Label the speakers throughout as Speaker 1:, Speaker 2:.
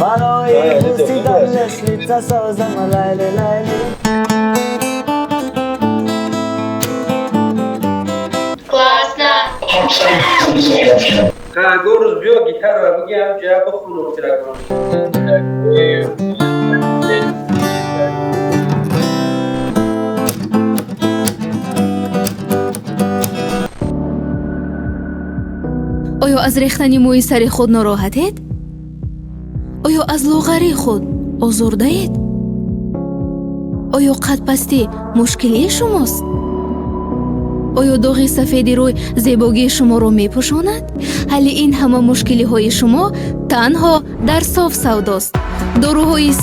Speaker 1: برای بوسیدن مثل سازم لیلی لیلی.
Speaker 2: Кагорус био гитара бигам ҷаба хунук тиракон.
Speaker 3: آیا از ریختن موی سر خود ناراحتید؟ آیا از لاغری خود آزرده اید؟ آیا قد پستی مشکلی شماست؟ آیا داغ سفید روی زیبایی شما را می پوشاند؟ حل این همه مشکلی های شما تنها در СОФСАВДОست. داروهای 100%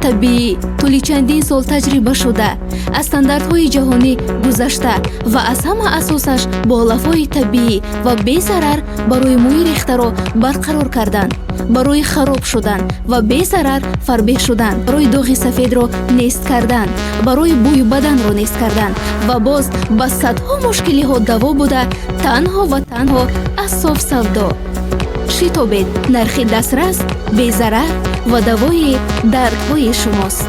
Speaker 3: طبیعی طول چندین سال تجربه شده، از استانداردهای جهانی گذشته و از همه اساسش با علفهای طبیعی و بی ضرر برای موی ریخته را برقرار کردن، برای خراب شدن و بی ضرر فربه شدن، برای داغ سفید را نیست کردن، برای بوی بدن را نیست کردن و باز با صدها مشکلی ها دوا بوده تنها و تنها از СОФСАВДО. شتابید، نرخ دسترس، بی ضرر و دوای دردهای شماست.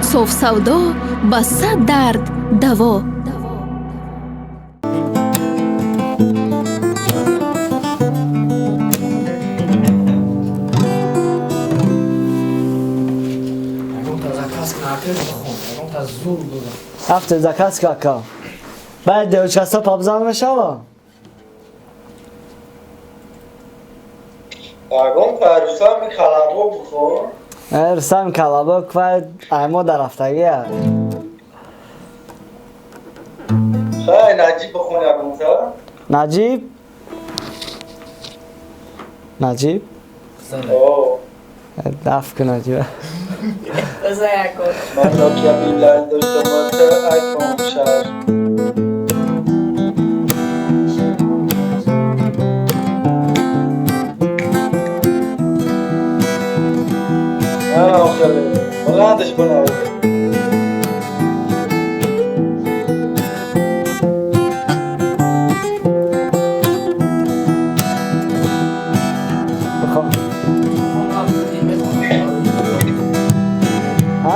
Speaker 3: СОФСАВДО با 100 درد دوا.
Speaker 1: هفته заказ кака. Baada девушка побзам мешава.
Speaker 2: Агон парусам калабок бухор.
Speaker 1: Русам калабок ва аймо дар ҳафтагӣ.
Speaker 2: Хай наҷиб бухор агонса. Наҷиб? О.
Speaker 1: Даф кун наҷиб.
Speaker 4: Заякот.
Speaker 2: Ман Nokia билал доштам ва iPhone 6. بلندش بنام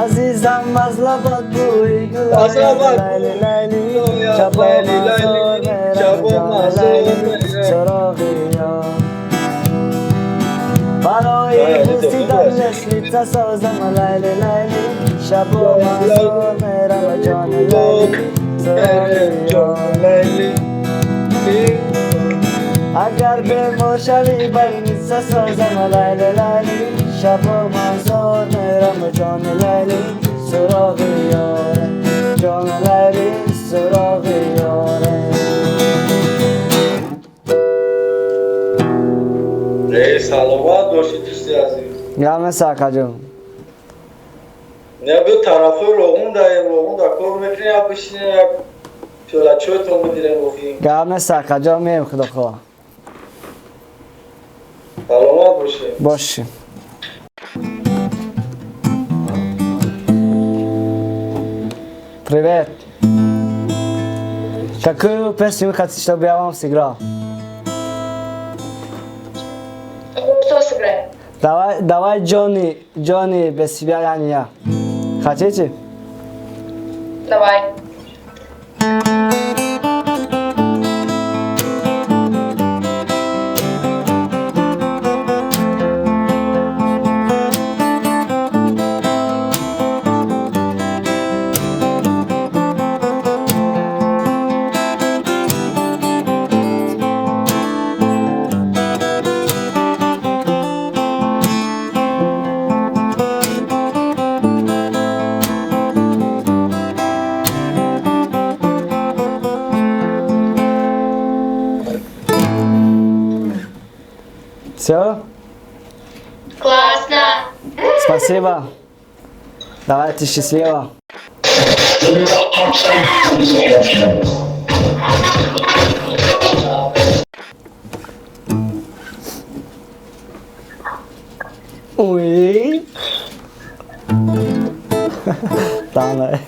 Speaker 1: عزیزم از لبت بوی گل لیلی لیلی شبا مزور سراغی ها برای بوسیدن مثل سازم لیلی لیلی شبا مزور میرم جان لیلی سراغی ها اگر به مرشوی بین سازم لیلی لیلی شبا مزور میرم جان لیلی سراغ یاره جان لیلی سراغ یاره.
Speaker 2: سلامت باشید دوستی عزیز.
Speaker 1: گرم ساکا جون.
Speaker 2: نه به طرف روغون در کار میکنی یا بشینی یا پیولچویتون بدیرم بخیم.
Speaker 1: گرم ساکا جون میم خدا خواه.
Speaker 2: سلامت باشید.
Speaker 1: باشیم. Привет. Какую песню вы хотите, чтобы я вам сыграл?
Speaker 4: Что сыграем?
Speaker 1: Давай Джонни без себя я не я. Хотите?
Speaker 4: Давай.
Speaker 1: Все?
Speaker 4: Классно.
Speaker 1: Спасибо. Давайте счастливо. Ui. Tama.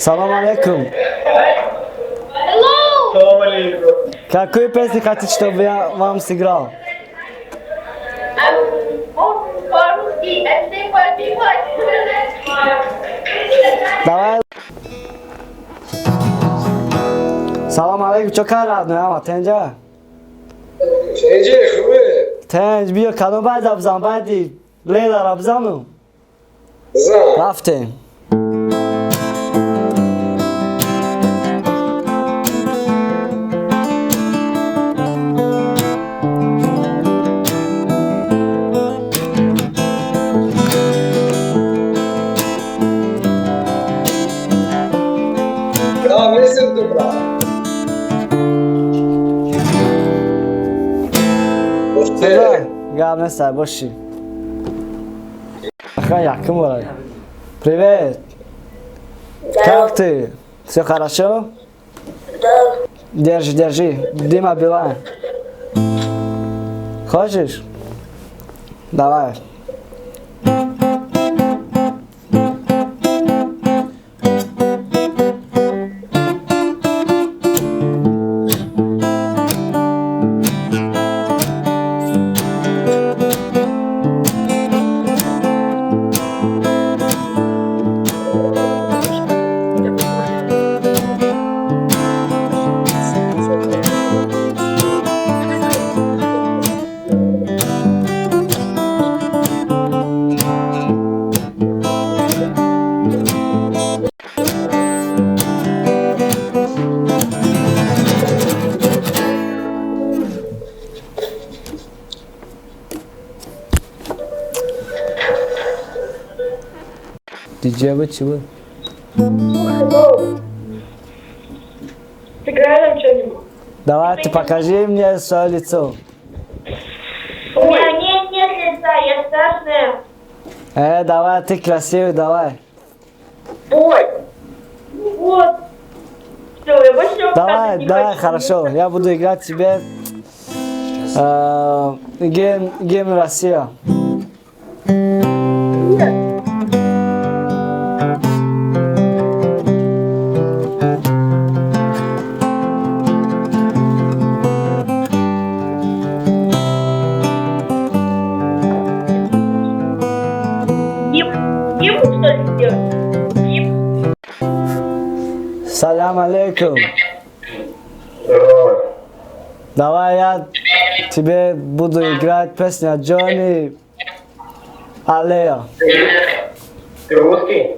Speaker 1: Салом алейкум.
Speaker 2: Салам алейкум.
Speaker 1: Какую песню хотите, чтобы я вам сыграл? Давай. Салом алейкум. Чё карадну, ама тенджа?
Speaker 2: Тенджа хубе.
Speaker 1: Тенջ бия кадом байда бзан байди лейла ра бзану.
Speaker 2: Бзан.
Speaker 1: Рафтем. Гап нестай, боши. Ха, яким борай. Привет. Как ты? Все хорошо?
Speaker 4: Да.
Speaker 1: Держи, держи. Дима Билайн. Хочешь? Давай. Диджей чего?
Speaker 4: Сыграй нам что-нибудь.
Speaker 1: Давай, ты покажи мне свое лицо.
Speaker 4: У меня нет лица, я страшная.
Speaker 1: Давай, ты красивый, давай.
Speaker 4: Ой. Вот. Все, я больше не
Speaker 1: Давай,
Speaker 4: не
Speaker 1: давай,
Speaker 4: хочу.
Speaker 1: хорошо. Я буду играть тебе гимн Россия.
Speaker 4: Гимн что ли сделать? Гимн.
Speaker 1: Салям алейкум. Давай я тебе буду играть песню Джонни Аллея.
Speaker 2: Ты русский?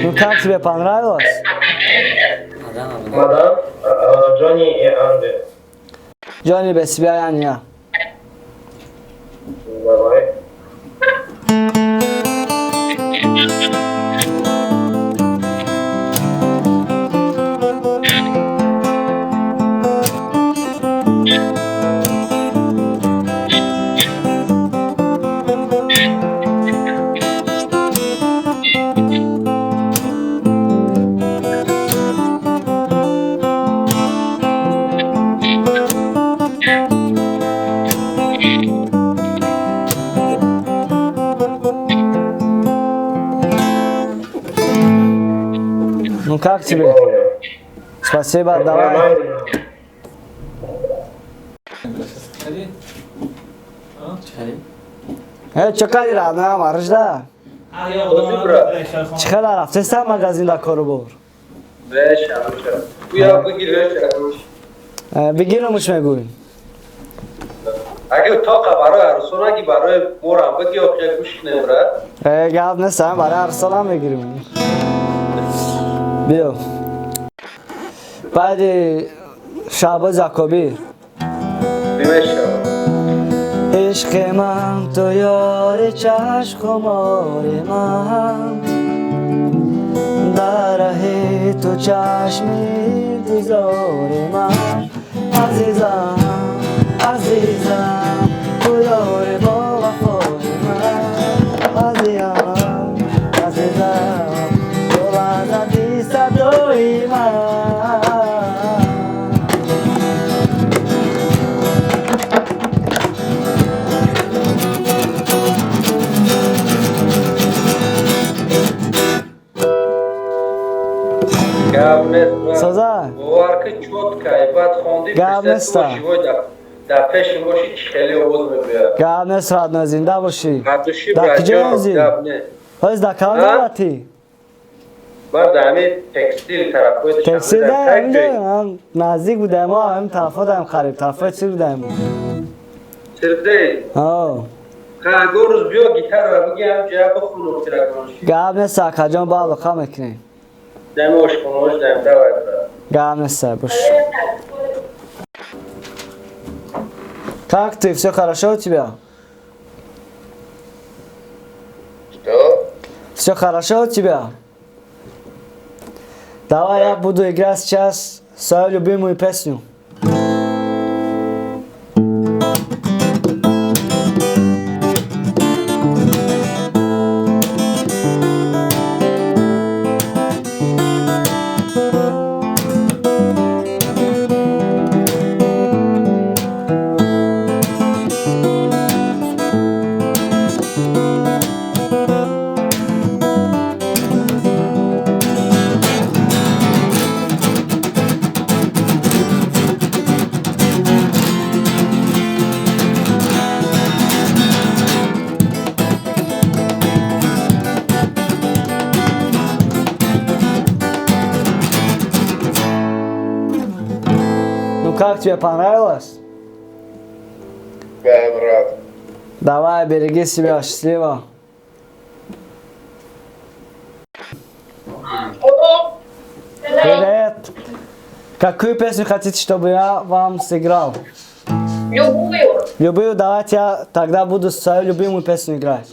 Speaker 1: Ну как тебе понравилось?
Speaker 2: Мадам, Джонни и Анди.
Speaker 1: Джонни без себя я не я.
Speaker 2: Давай.
Speaker 1: Ну как тебе? Спасибо, давай. چه کاری را نه مرجدا چه کار رفته سر مغازین دا کارو بور
Speaker 2: بیا بگیر
Speaker 1: بگیرمش میگویم
Speaker 2: اگه اتاق برای عرصون اگه برای مورم بگی آقای گوش نمره
Speaker 1: گفت نیستم برای ارسال هم بگیریم بیا بعد شعبه زکابی
Speaker 2: بیمشه
Speaker 1: عشق من تو یار چشم خمار من در ره تو چشمی گذار من از азизам, азизам, пулори бо вафои ман. Азизам, азизам, то лаззати садои ман. Саза.
Speaker 2: Боварка чёткая, бад хонди
Speaker 1: Гавнеста.
Speaker 2: Да пеш боши хели овоз мебия.
Speaker 1: Гавнес радна зинда боши.
Speaker 2: Гавнеши
Speaker 1: Да киҷоязи?
Speaker 2: гавне.
Speaker 1: Ҳоз да калдавати?
Speaker 2: Бар да ҳами текстил тарафҳои
Speaker 1: Текстил да ҳаминҷо наздик будаем, мо ҳамин тарафҳо даем хариб, тарафҳои чӣ будаем?
Speaker 2: Сирде. Агор рӯз биё гитара буги ҳам ҷая бихунум тираконш.
Speaker 1: Гап нест акаҷон ба алоқа мекунем.
Speaker 2: Даем ошхонош даем давай.
Speaker 1: Гап нест бош. Как ты? Все хорошо у тебя?
Speaker 2: Что?
Speaker 1: Все хорошо у тебя? Давай я буду играть сейчас свою любимую песню. Как тебе понравилось?
Speaker 2: Да, брат.
Speaker 1: Давай, береги себя, счастливо. Привет. Какую песню хотите, чтобы я вам сыграл?
Speaker 4: Любую.
Speaker 1: Любую, давайте я тогда буду свою любимую песню играть.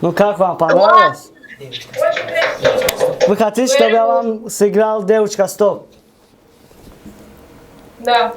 Speaker 1: Ну как вам понравилось?
Speaker 4: Очень красиво.
Speaker 1: Вы хотите, чтобы я вам сыграл «Девушка, стоп»?
Speaker 4: Да.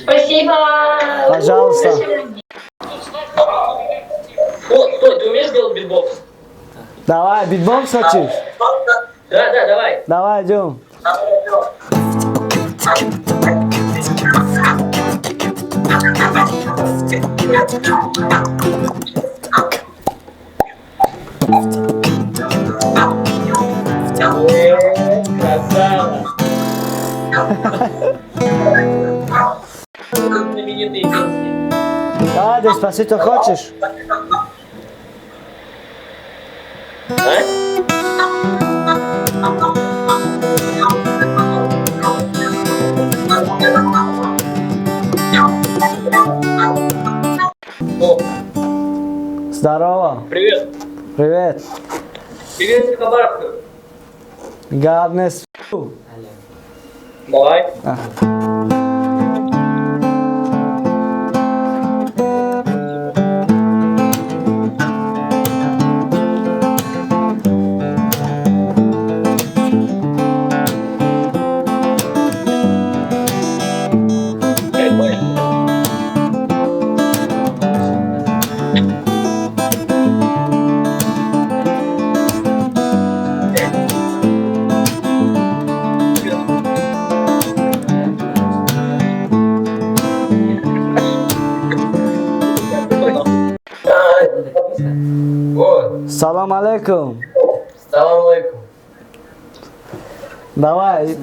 Speaker 4: Спасибо.
Speaker 1: Пожалуйста.
Speaker 5: Стой, ты умеешь делать битбокс?
Speaker 1: Давай, битбокс хочешь?
Speaker 5: Да, давай.
Speaker 1: Давай, идем.
Speaker 5: Красава. Знаменитые песни.
Speaker 1: Давай, Деспасито хочешь? Здорово.
Speaker 5: Привет.
Speaker 1: Привет.
Speaker 5: Привет, Хабаровка.
Speaker 1: Гаднес.
Speaker 5: Давай.
Speaker 1: Салом алейкум.
Speaker 5: Салам алейкум.
Speaker 1: Давай.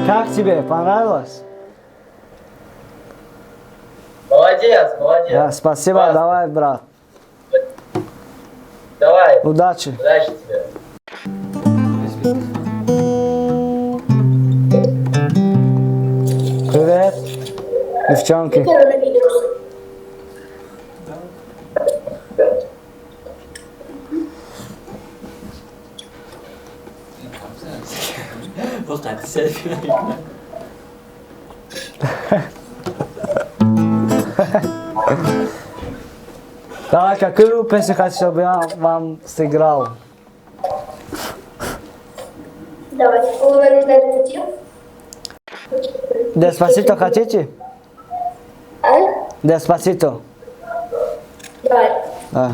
Speaker 1: Как тебе? Понравилось?
Speaker 5: Молодец, молодец.
Speaker 1: Да, спасибо,
Speaker 5: Классно.
Speaker 1: давай, брат.
Speaker 5: Давай.
Speaker 1: Удачи.
Speaker 5: Удачи тебе.
Speaker 1: Привет, девчонки. Давай, какую песню хотите, чтобы я вам сыграл?
Speaker 4: Давай.
Speaker 1: Деспасито хотите?
Speaker 4: А?
Speaker 1: Деспасито.
Speaker 4: Давай.
Speaker 1: Да.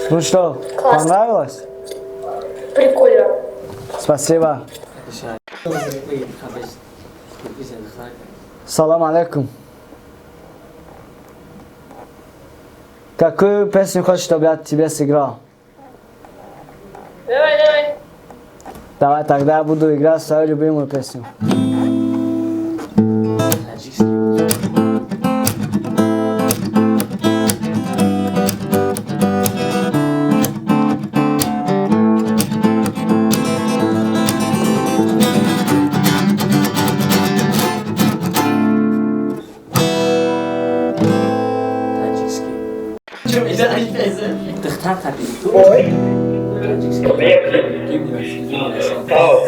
Speaker 1: Ну что,
Speaker 4: Классно.
Speaker 1: понравилось?
Speaker 4: Прикольно.
Speaker 1: Спасибо. Салам алейкум. Какую песню хочешь, чтобы я тебе сыграл?
Speaker 4: Давай, давай.
Speaker 1: Давай, тогда я буду играть свою любимую песню.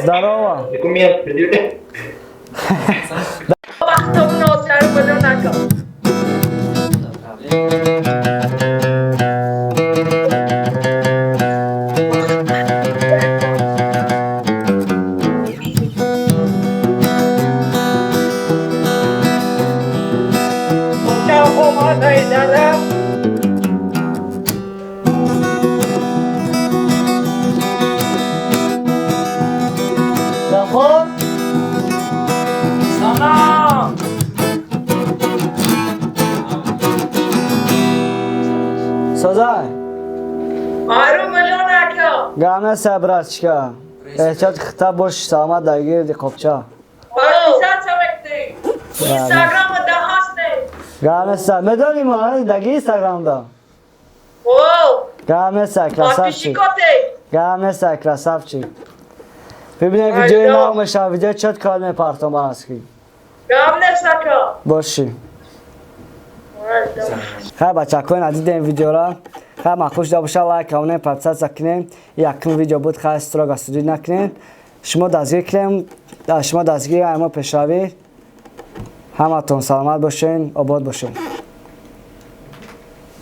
Speaker 1: Здорово.
Speaker 2: Документ предъявляй.
Speaker 1: Созай.
Speaker 4: Ару мажонакё.
Speaker 1: Гамна сабрачка. Эхчат хита бош саламат дагир диқобча.
Speaker 4: Подписаться векти. Инстаграм да хасте.
Speaker 1: Гамна са. Медони ма даги Инстаграм да.
Speaker 4: О.
Speaker 1: Гамна са красавчик.
Speaker 4: Подписчикоте.
Speaker 1: Гамна са красавчик. Бибине видео наомеша видео чат калме партомаски.
Speaker 4: Гамне сака.
Speaker 1: Боши. خب بچه ها ندیده این ویدیو را خب مخوش دا باشه لایک کنین پرپسات کنین یکم ویدیو بود خواهد استراگ استودی نکنین شما دستگیر کنین شما دستگیر ایما پیش روید همتون سلامت باشین آباد باشین